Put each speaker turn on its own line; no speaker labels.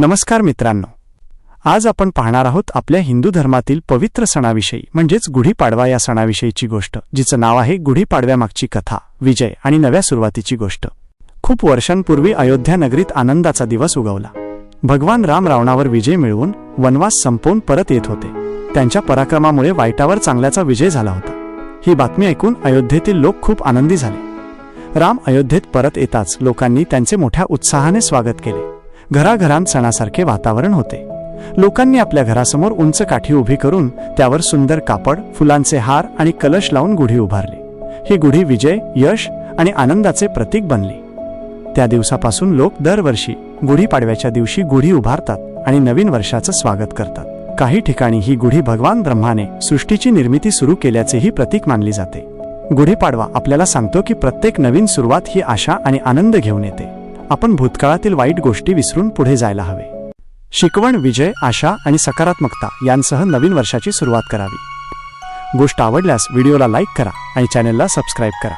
नमस्कार मित्रांनो, आज आपण पाहणार आहोत आपल्या हिंदू धर्मातील पवित्र सणाविषयी म्हणजेच गुढीपाडवा या सणाविषयीची गोष्ट, जिचं नाव आहे गुढीपाडव्यामागची कथा, विजय आणि नव्या सुरुवातीची गोष्ट। खूप वर्षांपूर्वी अयोध्या नगरीत आनंदाचा दिवस उगवला। भगवान राम रावणावर विजय मिळवून वनवास संपवून परत येत होते। त्यांच्या पराक्रमामुळे वाईटावर चांगल्याचा विजय झाला होता। ही बातमी ऐकून अयोध्येतील लोक खूप आनंदी झाले। राम अयोध्येत परत येताच लोकांनी त्यांचे मोठ्या उत्साहाने स्वागत केले। घराघरांत सणासारखे वातावरण होते। लोकांनी आपल्या घरासमोर उंच काठी उभी करून त्यावर सुंदर कापड, फुलांचे हार आणि कलश लावून गुढी उभारली। ही गुढी विजय, यश आणि आनंदाचे प्रतीक बनली। त्या दिवसापासून लोक दरवर्षी गुढीपाडव्याच्या दिवशी गुढी उभारतात आणि नवीन वर्षाचं स्वागत करतात। काही ठिकाणी ही गुढी भगवान ब्रह्माने सृष्टीची निर्मिती सुरू केल्याचेही प्रतीक मानली जाते। गुढीपाडवा आपल्याला सांगतो की प्रत्येक नवीन सुरुवात ही आशा आणि आनंद घेऊन येते। आपण भूतकाळातील वाईट गोष्टी विसरून पुढे जायला हवे। शिकवण, विजय, आशा आणि सकारात्मकता यांसह नवीन वर्षाची सुरुवात करावी। गोष्ट आवडल्यास व्हिडिओला लाईक करा आणि चॅनलला सबस्क्राईब करा।